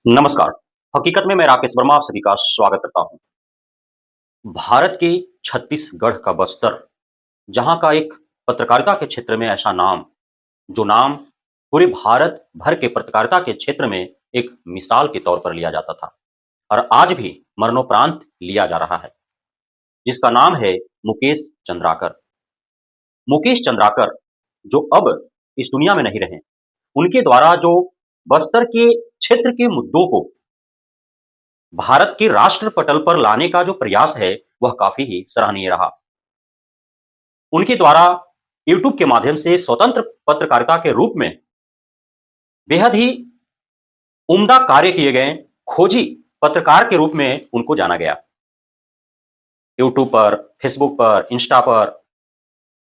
नमस्कार। हकीकत में मैं राकेश वर्मा आप सभी का स्वागत करता हूँ। भारत के छत्तीसगढ़ का बस्तर, जहाँ का एक पत्रकारिता के क्षेत्र में ऐसा नाम, जो नाम पूरे भारत भर के पत्रकारिता के क्षेत्र में एक मिसाल के तौर पर लिया जाता था और आज भी मरणोपरांत लिया जा रहा है, जिसका नाम है मुकेश चंद्राकर। मुकेश चंद्राकर, जो अब इस दुनिया में नहीं रहे, उनके द्वारा जो बस्तर के क्षेत्र के मुद्दों को भारत के राष्ट्र पटल पर लाने का जो प्रयास है, वह काफ़ी ही सराहनीय रहा। उनके द्वारा यूट्यूब के माध्यम से स्वतंत्र पत्रकारिता के रूप में बेहद ही उम्दा कार्य किए गए खोजी पत्रकार के रूप में उनको जाना गया। यूट्यूब पर, फेसबुक पर, इंस्टा पर,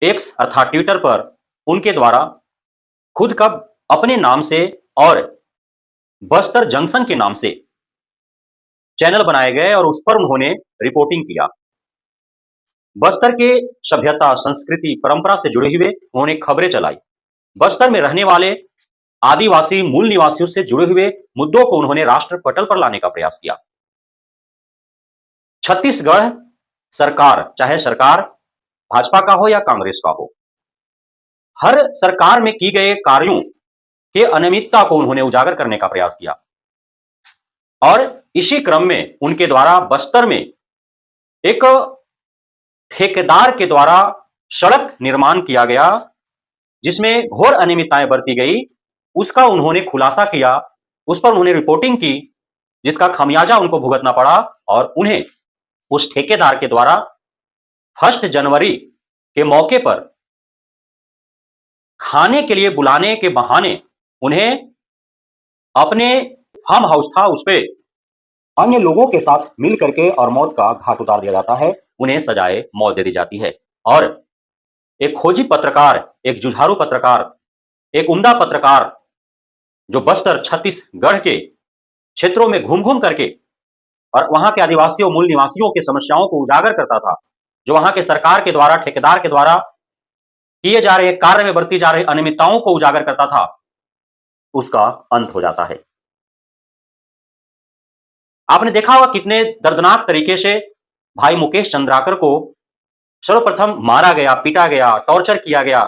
एक्स अर्थात ट्विटर पर उनके द्वारा खुद का अपने नाम से और बस्तर जंक्शन के नाम से चैनल बनाए गए और उस पर उन्होंने रिपोर्टिंग किया। बस्तर के सभ्यता, संस्कृति, परंपरा से जुड़े हुए उन्होंने खबरें चलाई। बस्तर में रहने वाले आदिवासी मूल निवासियों से जुड़े हुए मुद्दों को उन्होंने राष्ट्र पटल पर लाने का प्रयास किया। छत्तीसगढ़ सरकार, चाहे सरकार भाजपा का हो या कांग्रेस का हो, हर सरकार में की गए कार्यों के अनियमितता को उन्होंने उजागर करने का प्रयास किया और इसी क्रम में उनके द्वारा बस्तर में एक ठेकेदार के द्वारा सड़क निर्माण किया गया, जिसमें घोर अनियमितताएं बरती गई, उसका उन्होंने खुलासा किया, उस पर उन्होंने रिपोर्टिंग की, जिसका खामियाजा उनको भुगतना पड़ा और उन्हें उस ठेकेदार के द्वारा 1 जनवरी के मौके पर खाने के लिए बुलाने के बहाने उन्हें अपने फार्म हाउस था उस पे अन्य लोगों के साथ मिल करके और मौत का घाट उतार दिया जाता है, उन्हें सजाए मौत दे दी जाती है। और एक खोजी पत्रकार, एक जुझारू पत्रकार, एक उम्दा पत्रकार जो बस्तर छत्तीसगढ़ के क्षेत्रों में घूम-घूम करके और वहाँ के आदिवासियों, मूल निवासियों की समस्याओं को उजागर करता था, जो वहाँ के सरकार के द्वारा, ठेकेदार के द्वारा किए जा रहे कार्य में बरती जा रही अनियमितताओं को उजागर करता था, उसका अंत हो जाता है। आपने देखा होगा कितने दर्दनाक तरीके से भाई मुकेश चंद्राकर को सर्वप्रथम मारा गया, पीटा गया, टॉर्चर किया गया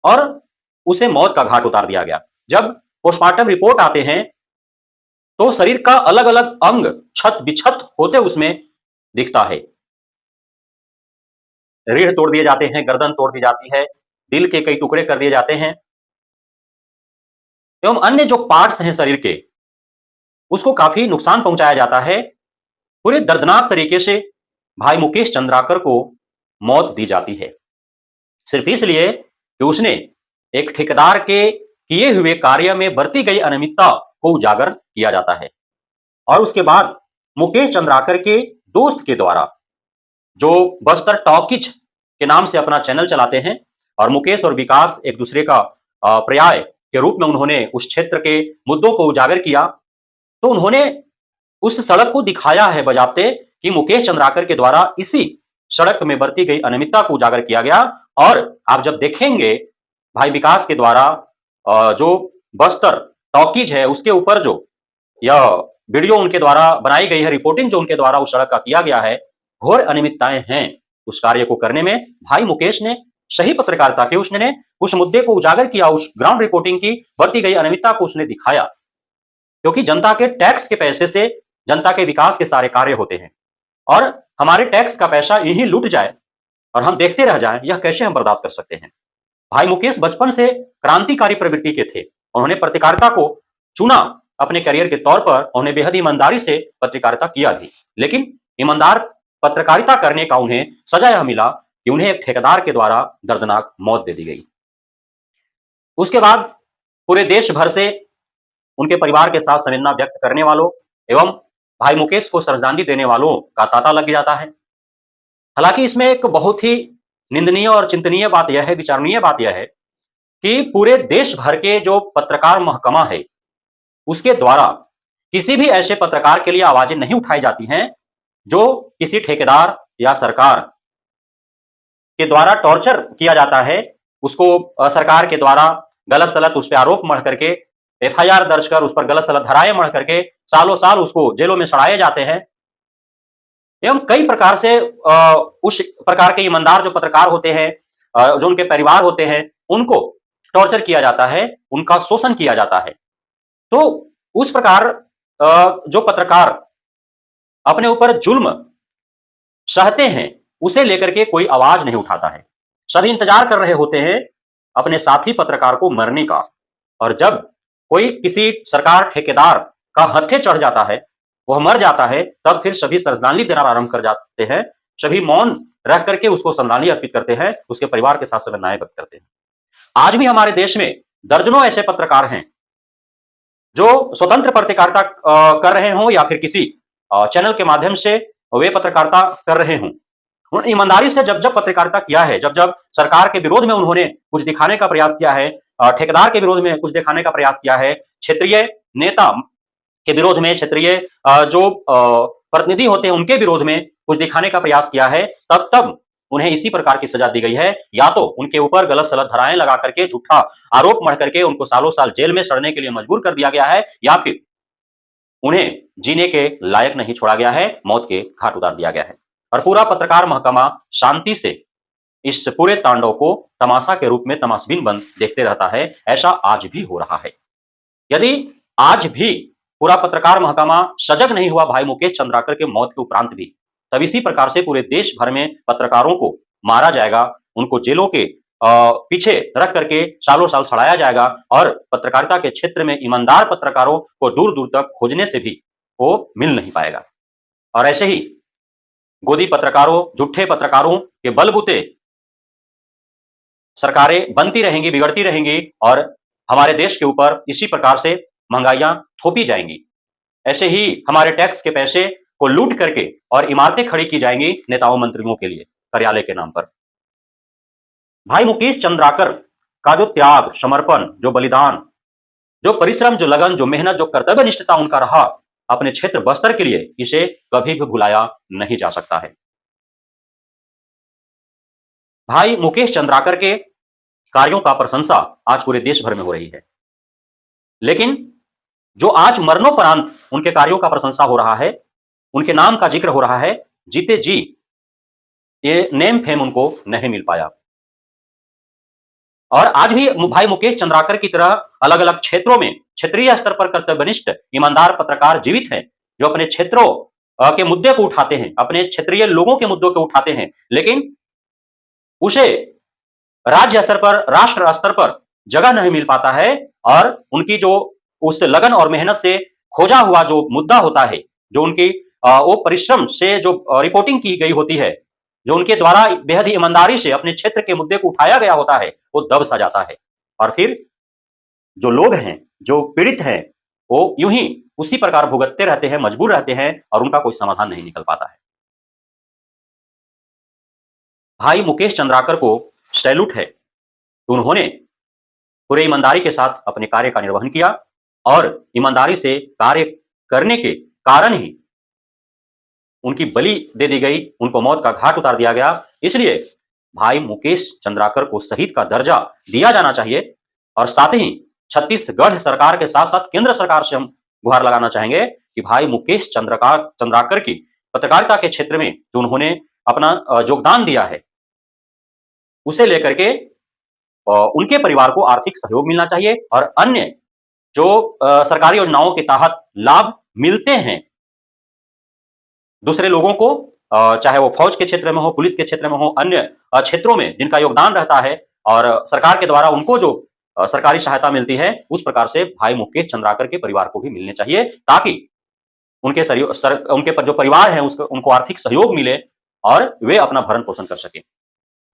और उसे मौत का घाट उतार दिया गया। जब पोस्टमार्टम रिपोर्ट आते हैं, तो शरीर का अलग-अलग अंग छत-बिछत होते उसमें दिखता है। रीढ़ तोड़ दिए जाते हैं, गर्दन तोड़ दी जाती है, दिल के कई टुकड़े कर दिए जाते हैं एवं अन्य जो पार्ट्स हैं शरीर के, उसको काफ़ी नुकसान पहुँचाया जाता है। पूरे दर्दनाक तरीके से भाई मुकेश चंद्राकर को मौत दी जाती है, सिर्फ इसलिए कि उसने एक ठेकेदार के किए हुए कार्य में बरती गई अनियमितता को उजागर किया जाता है। और उसके बाद मुकेश चंद्राकर के दोस्त के द्वारा, जो बस्तर टॉकीज के नाम से अपना चैनल चलाते हैं और मुकेश और विकास एक दूसरे का पर्याय के रूप में उन्होंने उस क्षेत्र के मुद्दों को उजागर किया, तो उन्होंने उस सड़क को दिखाया है बजाते कि मुकेश चंद्राकर के द्वारा इसी सड़क में बरती गई अनियमितता को उजागर किया गया। और आप जब देखेंगे भाई विकास के द्वारा जो बस्तर टॉकीज है उसके ऊपर जो यह वीडियो उनके द्वारा बनाई गई है, रिपोर्टिंग जो उनके द्वारा उस सड़क का किया गया है, घोर अनियमितताएं हैं उस कार्य को करने में। भाई मुकेश ने सही पत्रकारिता की, उसने उस मुद्दे को उजागर किया, उस ग्राउंड रिपोर्टिंग की, बढ़ती गई अनियमितता को उसने दिखाया, क्योंकि जनता के टैक्स के पैसे से जनता के विकास के सारे कार्य होते हैं और हमारे टैक्स का पैसा यहीं लूट जाए और हम देखते रह जाएं, यह कैसे हम बर्दाश्त कर सकते हैं। भाई मुकेश बचपन से क्रांतिकारी प्रवृत्ति के थे, उन्होंने पत्रकारिता को चुना अपने करियर के तौर पर, उन्होंने बेहद ईमानदारी से पत्रकारिता किया भी, लेकिन ईमानदार पत्रकारिता करने का उन्हें सजा यह मिला कि उन्हें एक ठेकेदार के द्वारा दर्दनाक मौत दे दी गई। उसके बाद पूरे देश भर से उनके परिवार के साथ संवेदना व्यक्त करने वालों एवं भाई मुकेश को श्रद्धांजलि देने वालों का तांता लग जाता है। हालांकि इसमें एक बहुत ही निंदनीय और चिंतनीय बात यह है, विचारणीय बात यह है कि पूरे देश भर के जो पत्रकार महकमा है, उसके द्वारा किसी भी ऐसे पत्रकार के लिए आवाजें नहीं उठाई जाती हैं जो किसी ठेकेदार या सरकार के द्वारा टॉर्चर किया जाता है, उसको सरकार के द्वारा गलत सलत उस पर आरोप मढ़ करके एफआईआर दर्ज कर उस पर गलत सलत धाराएं मढ़ करके सालों साल उसको जेलों में सड़ाए जाते हैं। एवं कई प्रकार से उस प्रकार के ईमानदार जो पत्रकार होते हैं, जो उनके परिवार होते हैं, उनको टॉर्चर किया जाता है, उनका शोषण किया जाता है। तो उस प्रकार जो पत्रकार अपने ऊपर जुल्म सहते हैं, उसे लेकर के कोई आवाज नहीं उठाता है। सभी इंतजार कर रहे होते हैं अपने साथी पत्रकार को मरने का, और जब कोई किसी सरकार ठेकेदार का हत्थे चढ़ जाता है, वह मर जाता है, तब फिर सभी श्रद्धांजलि देना आरंभ कर जाते हैं। सभी मौन रह करके उसको श्रद्धांजलि अर्पित करते हैं, उसके परिवार के साथ संवेदनाएं व्यक्त करते हैं। आज भी हमारे देश में दर्जनों ऐसे पत्रकार हैं जो स्वतंत्र पत्रकारिता कर रहे हों या फिर किसी चैनल के माध्यम से वे पत्रकारिता कर रहे हों। उन्होंने ईमानदारी से जब जब पत्रकारिता किया है, जब जब सरकार के विरोध में उन्होंने कुछ दिखाने का प्रयास किया है, ठेकेदार के विरोध में कुछ दिखाने का प्रयास किया है, क्षेत्रीय नेता के विरोध में, क्षेत्रीय जो प्रतिनिधि होते हैं उनके विरोध में कुछ दिखाने का प्रयास किया है, तब तब उन्हें इसी प्रकार की सजा दी गई है। या तो उनके ऊपर गलत सलत धाराएं लगा करके झूठा आरोप मढ़ करके उनको सालों साल जेल में सड़ने के लिए मजबूर कर दिया गया है, या फिर उन्हें जीने के लायक नहीं छोड़ा गया है, मौत के घाट उतार दिया गया है। और पूरा पत्रकार महकमा शांति से इस पूरे तांडव को तमाशा के रूप में तमाशबीन बंद देखते रहता है। ऐसा आज भी हो रहा है। यदि आज भी पूरा पत्रकार महकमा सजग नहीं हुआ भाई मुकेश चंद्राकर के मौत के उपरांत भी, तब इसी प्रकार से पूरे देश भर में पत्रकारों को मारा जाएगा, उनको जेलों के पीछे रख करके सालों साल सड़ाया जाएगा, और पत्रकारिता के क्षेत्र में ईमानदार पत्रकारों को दूर दूर तक खोजने से भी वो मिल नहीं पाएगा। और ऐसे ही गोदी पत्रकारों, झूठे पत्रकारों के बलबूते सरकारें बनती रहेंगी, बिगड़ती रहेंगी, और हमारे देश के ऊपर इसी प्रकार से महंगाइयां थोपी जाएंगी। ऐसे ही हमारे टैक्स के पैसे को लूट करके और इमारतें खड़ी की जाएंगी नेताओं मंत्रियों के लिए कार्यालय के नाम पर। भाई मुकेश चंद्राकर का जो त्याग, समर्पण, जो बलिदान, जो परिश्रम, जो लगन, जो मेहनत, जो कर्तव्य निष्ठता उनका रहा अपने क्षेत्र बस्तर के लिए, इसे कभी भी भुलाया नहीं जा सकता है। भाई मुकेश चंद्राकर के कार्यों का प्रशंसा आज पूरे देश भर में हो रही है, लेकिन जो आज मरणोपरांत उनके कार्यों का प्रशंसा हो रहा है, उनके नाम का जिक्र हो रहा है, जीते जी ये नेम फेम उनको नहीं मिल पाया। और आज भी भाई मुकेश चंद्राकर की तरह अलग अलग क्षेत्रों में क्षेत्रीय स्तर पर कर्तव्यनिष्ठ ईमानदार पत्रकार जीवित हैं, जो अपने क्षेत्रों के मुद्दे को उठाते हैं, अपने क्षेत्रीय लोगों के मुद्दों को उठाते हैं, लेकिन उसे राज्य स्तर पर, राष्ट्र स्तर पर जगह नहीं मिल पाता है। और उनकी जो उस लगन और मेहनत से खोजा हुआ जो मुद्दा होता है, जो उनकी वो परिश्रम से जो रिपोर्टिंग की गई होती है, जो उनके द्वारा बेहद ही ईमानदारी से अपने क्षेत्र के मुद्दे को उठाया गया होता है, वो दब सा जाता है। और फिर जो लोग हैं, जो पीड़ित हैं, वो यूं ही उसी प्रकार भुगतते रहते हैं, मजबूर रहते हैं, और उनका कोई समाधान नहीं निकल पाता है। भाई मुकेश चंद्राकर को सैल्यूट है, उन्होंने पूरे ईमानदारी के साथ अपने कार्य का निर्वहन किया, और ईमानदारी से कार्य करने के कारण ही उनकी बलि दे दी गई, उनको मौत का घाट उतार दिया गया। इसलिए भाई मुकेश चंद्राकर को शहीद का दर्जा दिया जाना चाहिए। और साथ ही छत्तीसगढ़ सरकार के साथ साथ केंद्र सरकार से हम गुहार लगाना चाहेंगे कि भाई मुकेश चंद्राकर की पत्रकारिता के क्षेत्र में जो उन्होंने अपना योगदान दिया है, उसे लेकर के उनके परिवार को आर्थिक सहयोग मिलना चाहिए, और अन्य जो सरकारी योजनाओं के तहत लाभ मिलते हैं दूसरे लोगों को, चाहे वो फौज के क्षेत्र में हो, पुलिस के क्षेत्र में हो, अन्य क्षेत्रों में जिनका योगदान रहता है और सरकार के द्वारा उनको जो सरकारी सहायता मिलती है, उस प्रकार से भाई मुकेश चंद्राकर के परिवार को भी मिलने चाहिए, ताकि उनके पर जो परिवार है उनको आर्थिक सहयोग मिले और वे अपना भरण पोषण कर सके।